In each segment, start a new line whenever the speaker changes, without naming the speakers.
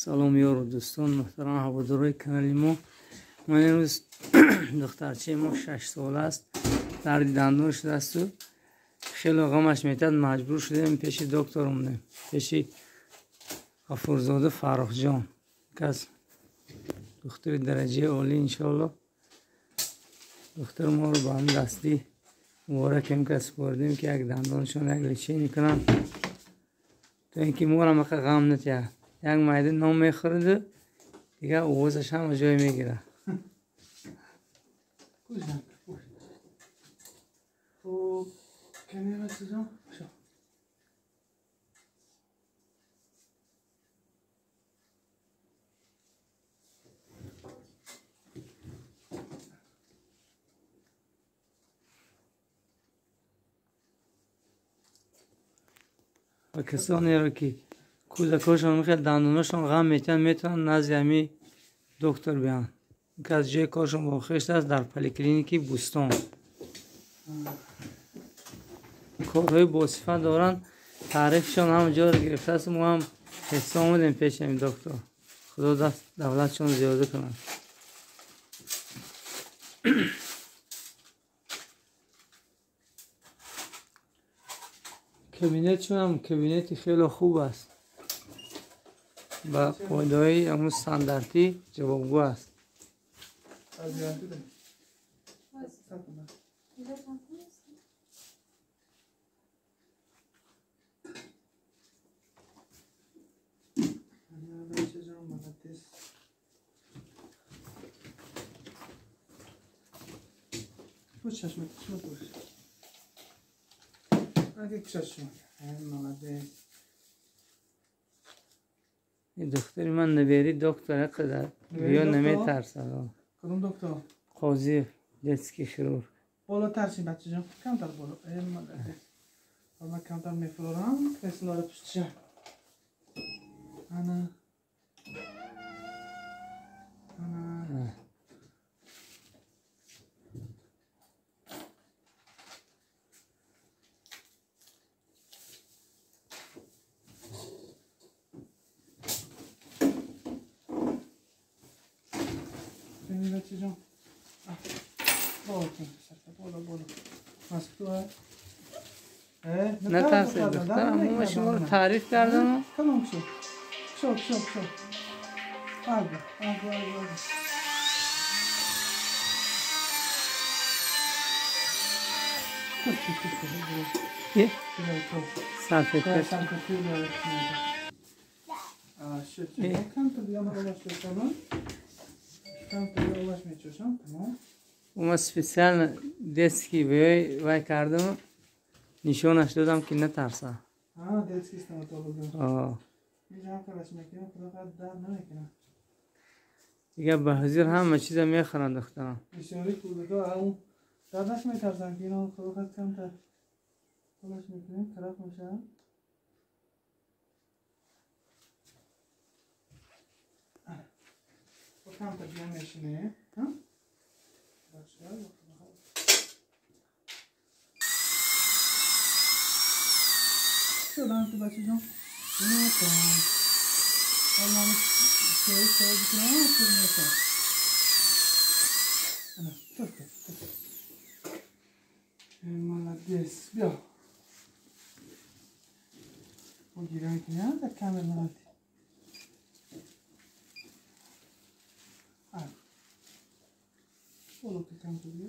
سلام یار و دوستان محترم هوادارهای کانال ما. من امروز دخترچه ما 6 ساله است، درد دندان شده است و خیلی غمش میتد، مجبور شدیم پیش دکتر اومدیم، پیش غفورزاده فرخ جان که از دختر درجه عالی. انشالله دختر ما رو به هم دستی مبارک که سپردیم که یک دندانشون یک لیچینی کنن تا اینکه ما را مقه غم نتید. یک مایده نام میخورد دیگه اوزش هم جای میگیره.
خب کنی بسید جان شو
و کسانی را که کودکاشون میخواد دندوناشون غم میتن میتونن نزد همی دکتر بیان که از جای کارشون واخشت است در پلیکلینیکی بوستان. کارهای باصفت دارن، تعریفشان هم جا رو گرفته است. ما هم حسا آمدیم پیش این دکتر. خدا دست دولتشون زیاده کنن. کابینتشون هم کابینتی خیلی خوب است، با قاعده‌های همون استانداردی جوابگو است.
چشمت باش. اگه چشم مالده
این دختری من نبیری دکتر قدر بیا نمیترسه.
کدوم دکتر؟
قاضی دسکی شرور
بالا ترسیم بچه جان، کمتر بالا. مالده من کمتر میفرارم کسلا رو پشت انا ببین بچه جان بالا بالا ماسک تو های
نه ترسید دخترم، همه شما رو تعریف کردم.
تمام شد آگه
یه سلفه کش اون سپیسیال دسکی وی کردم، نشونش دادم که نترسه.
دسکی استماتولوژی
دیگه به حضور همه چیز میخورن دخترم.
بسیاری کودکا اون دردش میترسن که اینا خدا خد کمتر خلاص میکنیم طرف میشه. با کمتر بیان میشینه باشه. شدن تو بچه جان نکن حالا شوی بکنم شروع نکن مالدیس بیا ما گیرم کنیم در کامل مالدی بولو که کم تو بیا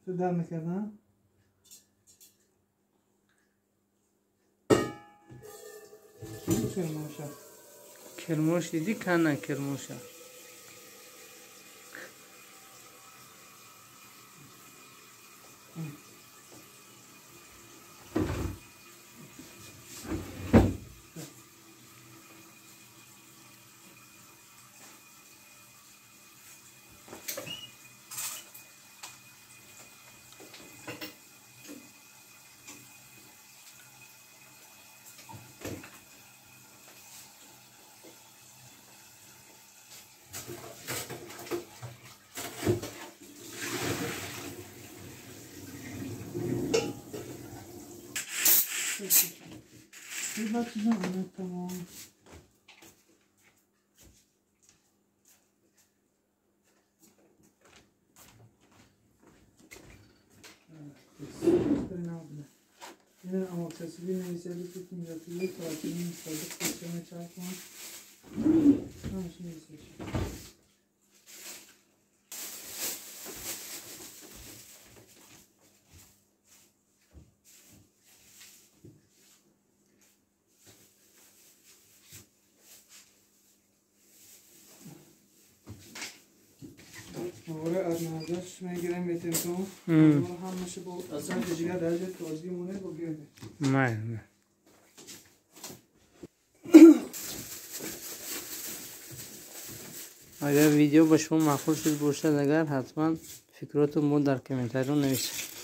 تو در میکردن
کرموش دیدی کنه کرموشه
بعد چیزا تمام این اماکسیبی نویسیدی که کنجاتی فراتونی مستقل سیستم چاپ کن همش نویسیدی آره از نظرش میگیرم میتونم همش با اصلا دیگر درجه توضیح مونه با گرده
نه اگر ویدیو به شما معقول شد باشد اگر حتما فکراتو مو در کامنتاری رو نویسید.